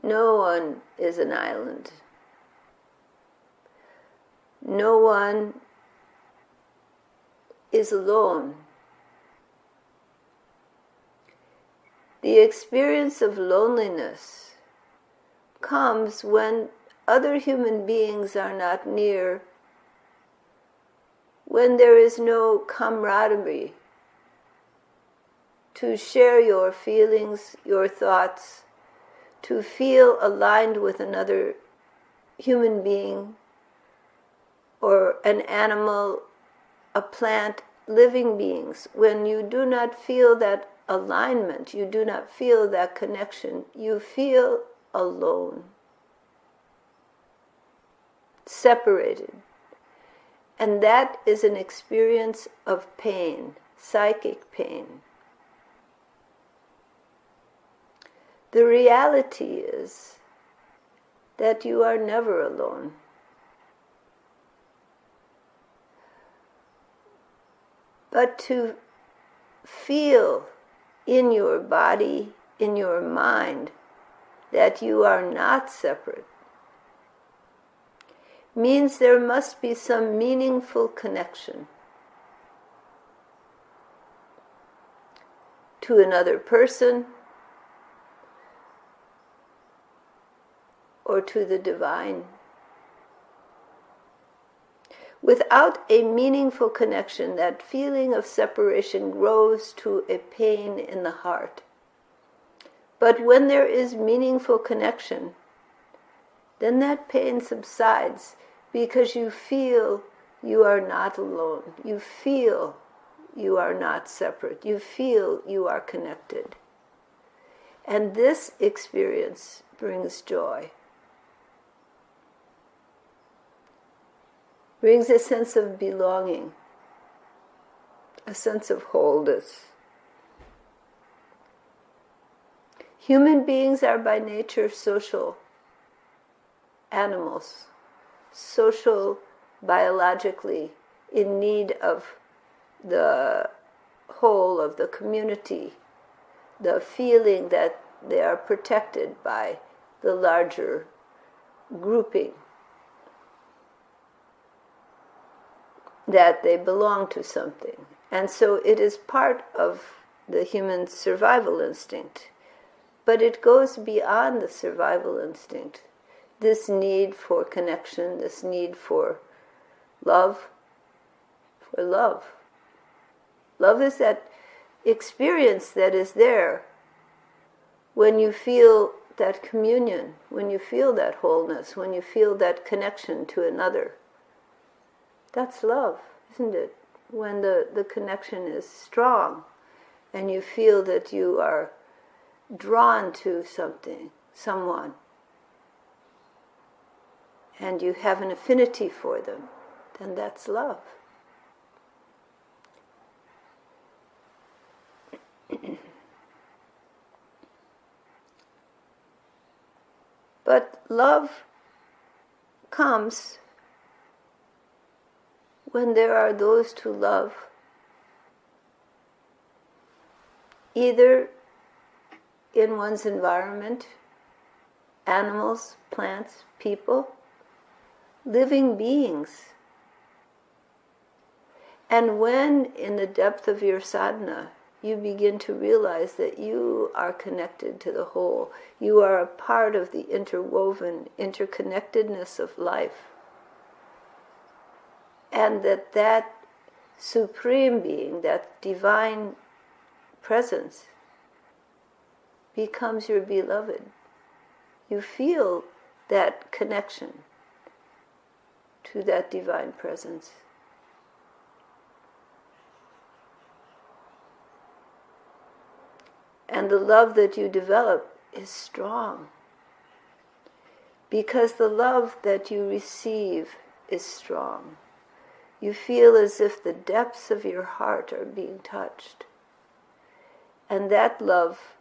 No one is an island. No one is alone. The experience of loneliness comes when other human beings are not near, when there is no camaraderie to share your feelings, your thoughts, to feel aligned with another human being or an animal, a plant, living beings. When you do not feel that alignment, you do not feel that connection, you feel alone, separated. And that is an experience of pain, psychic pain. The reality is that you are never alone. But to feel in your body, in your mind, that you are not separate, means there must be some meaningful connection to another person or to the divine. Without a meaningful connection, that feeling of separation grows to a pain in the heart. But when there is meaningful connection, then that pain subsides because you feel you are not alone. You feel you are not separate. You feel you are connected. And this experience brings joy. Brings a sense of belonging, a sense of wholeness. Human beings are by nature social animals, social, biologically, in need of the whole of the community, the feeling that they are protected by the larger grouping, that they belong to something. And so it is part of the human survival instinct. But it goes beyond the survival instinct. This need for connection, this need for love, for love. Love is that experience that is there when you feel that communion, when you feel that wholeness, when you feel that connection to another. That's love, isn't it? When the connection is strong and you feel that you are drawn to something, someone, and you have an affinity for them, then that's love. But love comes when there are those to love, either in one's environment, animals, plants, people, living beings. And when, in the depth of your sadhana, you begin to realize that you are connected to the whole, you are a part of the interwoven interconnectedness of life, and that supreme being, that divine presence, becomes your beloved. You feel that connection to that divine presence. And the love that you develop is strong, because the love that you receive is strong. You feel as if the depths of your heart are being touched. And that love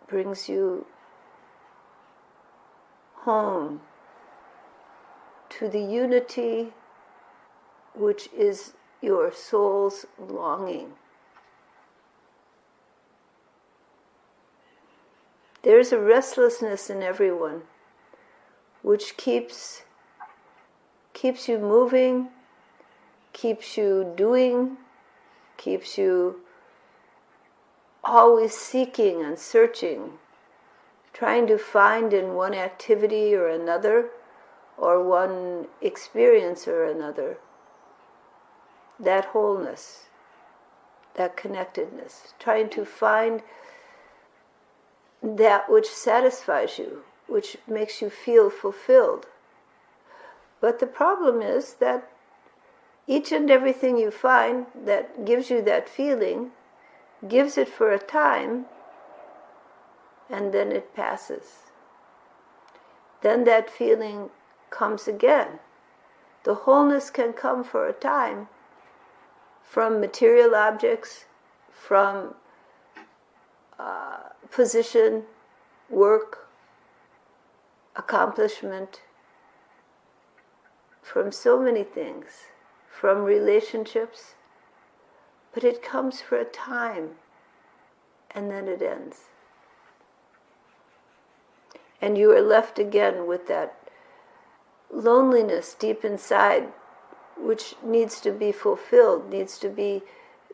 brings you home to the unity which is your soul's longing. There's a restlessness in everyone which keeps you moving, keeps you doing, keeps you always seeking and searching, trying to find in one activity or another, or one experience or another, that wholeness, that connectedness, trying to find that which satisfies you, which makes you feel fulfilled. But the problem is that each and everything you find that gives you that feeling, gives it for a time, and then it passes. Then that feeling comes again. The wholeness can come for a time from material objects, from position, work, accomplishment, from so many things, from relationships, but it comes for a time and then it ends. And you are left again with that loneliness deep inside, which needs to be fulfilled, needs to be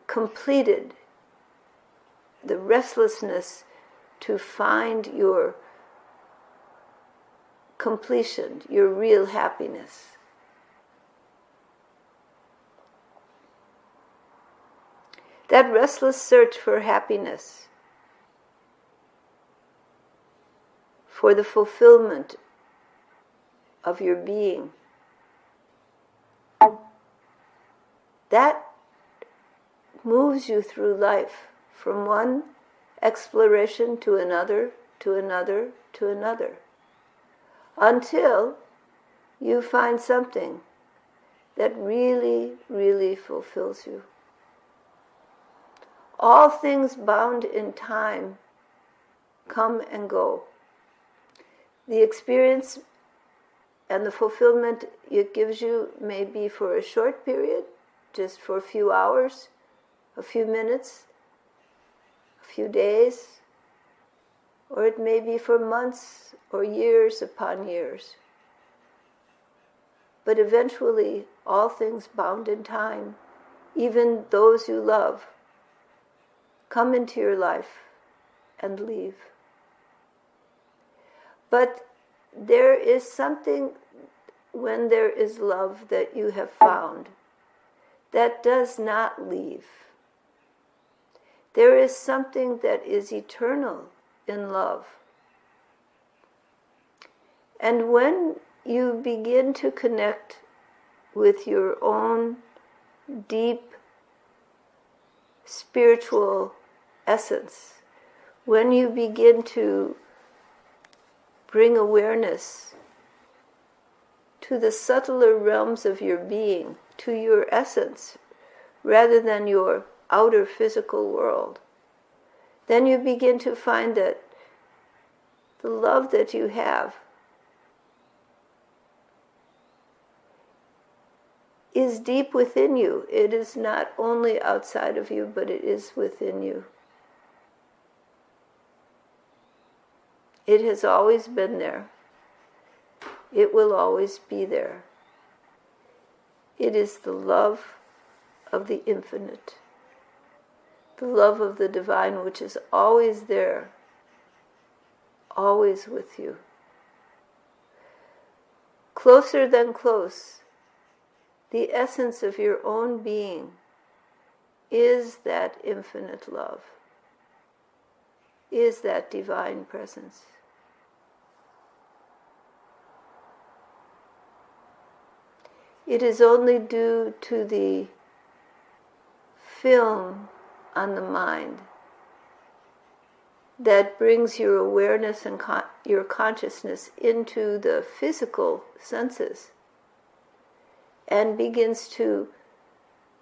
completed. The restlessness to find your completion, your real happiness. That restless search for happiness, for the fulfillment of your being, that moves you through life from one exploration to another, to another, to another, until you find something that really, really fulfills you. All things bound in time come and go. The experience and the fulfillment it gives you may be for a short period, just for a few hours, a few minutes, a few days, or it may be for months or years upon years. But eventually, all things bound in time, even those you love, come into your life and leave. But there is something when there is love that you have found that does not leave. There is something that is eternal in love. And when you begin to connect with your own deep spiritual essence, when you begin to bring awareness to the subtler realms of your being, to your essence, rather than your outer physical world, then you begin to find that the love that you have is deep within you. It is not only outside of you, but it is within you. It has always been there. It will always be there. It is the love of the infinite, the love of the divine, which is always there, always with you. Closer than close, the essence of your own being is that infinite love, is that divine presence. It is only due to the film on the mind that brings your awareness and your consciousness into the physical senses and begins to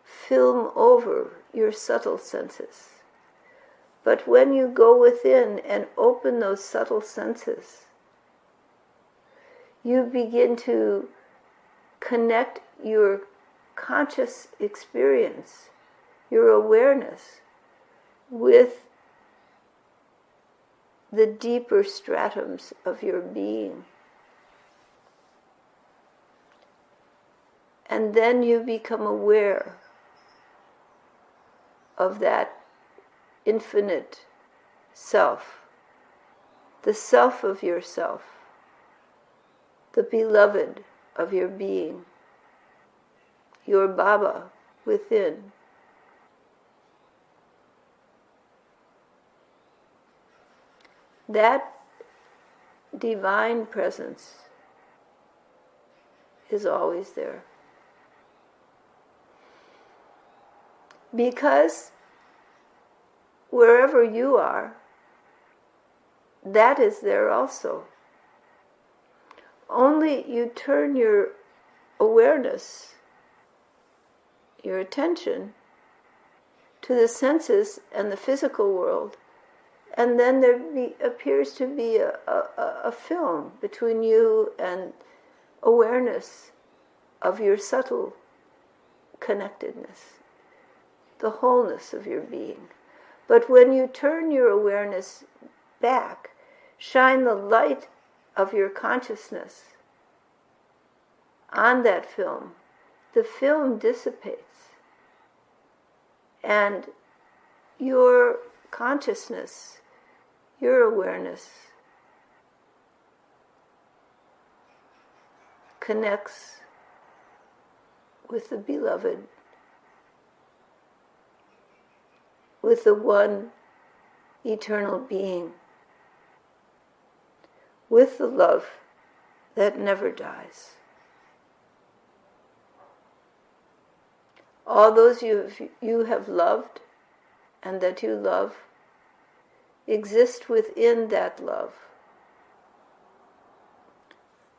film over your subtle senses. But when you go within and open those subtle senses, you begin to connect your conscious experience, your awareness, with the deeper stratums of your being. And then you become aware of that infinite self, the self of yourself, the beloved of your being, your Baba within. That divine presence is always there. Because wherever you are, that is there also. Only you turn your awareness, your attention, to the senses and the physical world, and then there appears to be a film between you and awareness of your subtle connectedness, the wholeness of your being. But when you turn your awareness back, shine the light of your consciousness on that film, the film dissipates, and your consciousness, your awareness, connects with the beloved, with the one eternal being, with the love that never dies. All those you have loved and that you love exist within that love,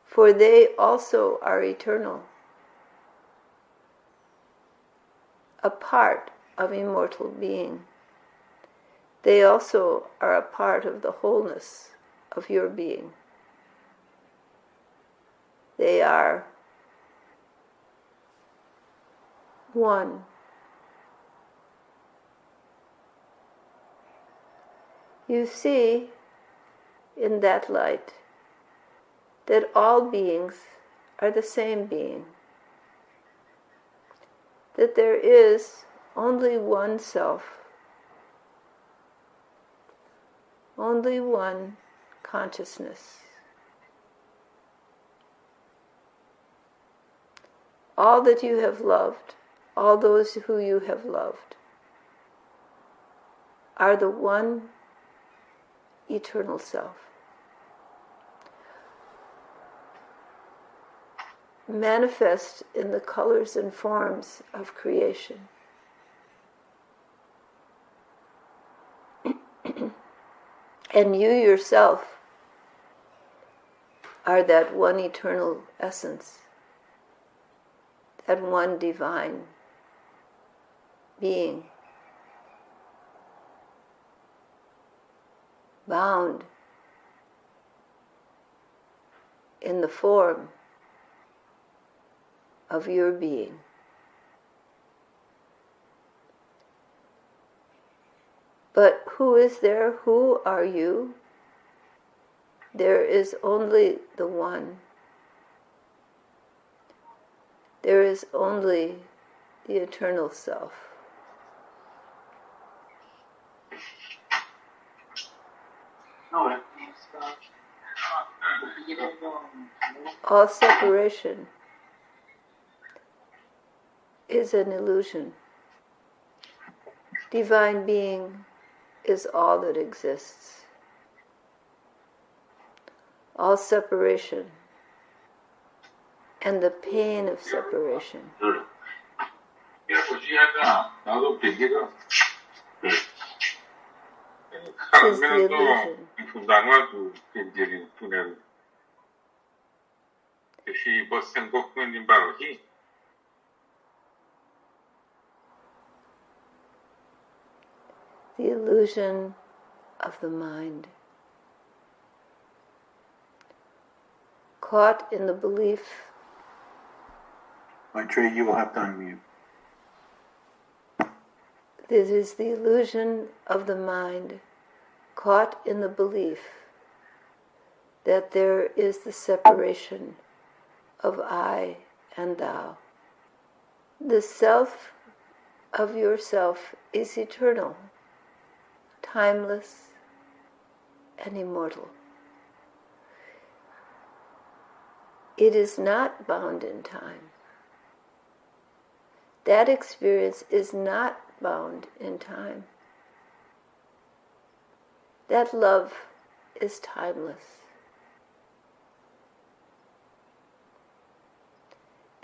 for they also are eternal, a part of immortal being. They also are a part of the wholeness of your being. They are one. You see in that light that all beings are the same being, that there is only one self, only one consciousness. All that you have loved, all those who you have loved, are the one eternal self, manifest in the colors and forms of creation. And you yourself are that one eternal essence, that one divine being, bound in the form of your being. But who is there? Who are you? There is only the one. There is only the eternal self. Nolan. All separation is an illusion. Divine being is all that exists. All separation and the pain of separation is the illusion. The illusion of the mind, caught in the belief. Maetreyii, you will have to unmute. This is the illusion of the mind, caught in the belief that there is the separation of I and thou. The self of yourself is eternal, timeless, and immortal. It is not bound in time. That experience is not bound in time. That love is timeless.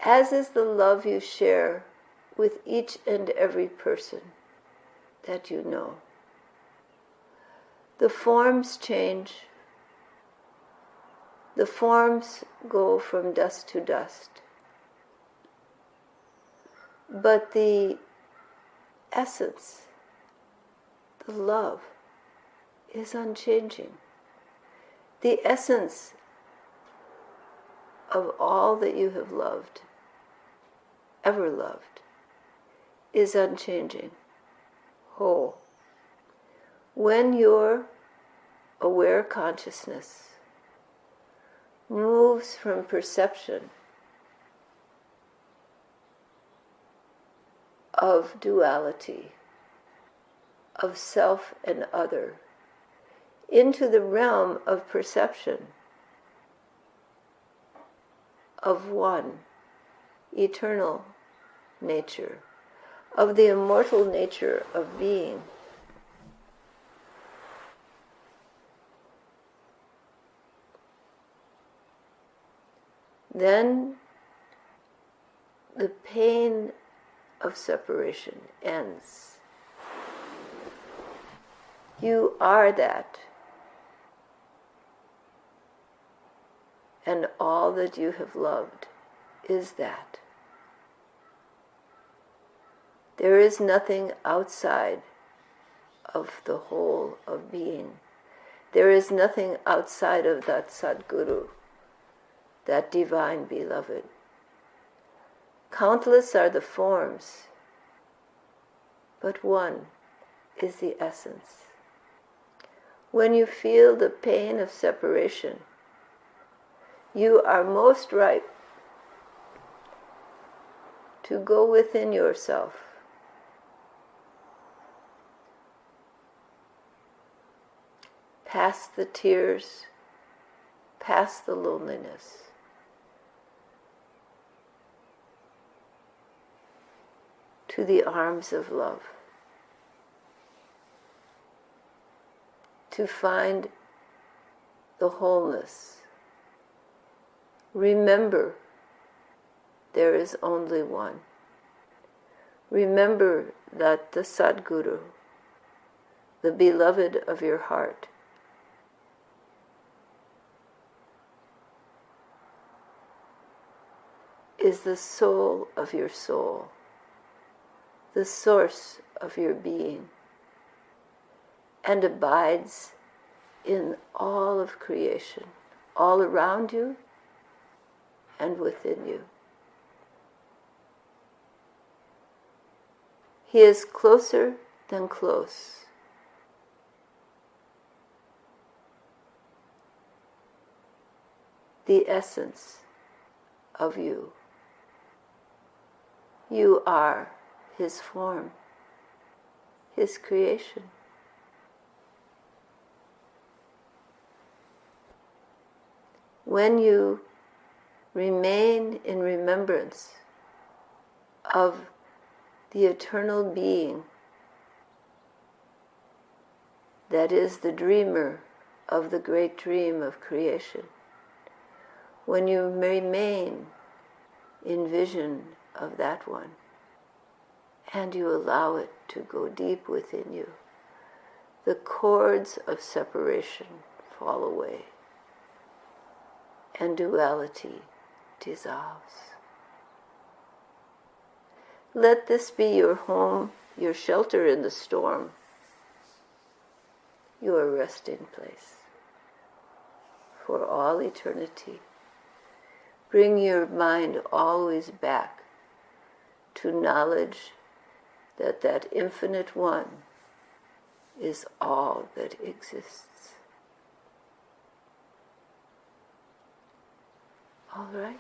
As is the love you share with each and every person that you know. The forms change. The forms go from dust to dust. But the essence, the love, is unchanging. The essence of all that you have loved, ever loved, is unchanging, whole. When your aware consciousness moves from perception of duality, of self and other, into the realm of perception of one, eternal nature, of the immortal nature of being, then the pain of separation ends. You are that, and all that you have loved is that. There is nothing outside of the whole of being. There is nothing outside of that Sadguru, that divine beloved. Countless are the forms, but one is the essence. When you feel the pain of separation, you are most ripe to go within yourself, past the tears, past the loneliness, to the arms of love, to find the wholeness. Remember, there is only one. Remember that the Sadguru, the beloved of your heart, is the soul of your soul, the source of your being, and abides in all of creation, all around you and within you. He is closer than close. The essence of you. You are His form, His creation. When you remain in remembrance of the eternal being that is the dreamer of the great dream of creation, when you remain in vision of that one, and you allow it to go deep within you, the cords of separation fall away, and duality dissolves. Let this be your home, your shelter in the storm, your resting place for all eternity. Bring your mind always back to knowledge that that infinite one is all that exists. All right?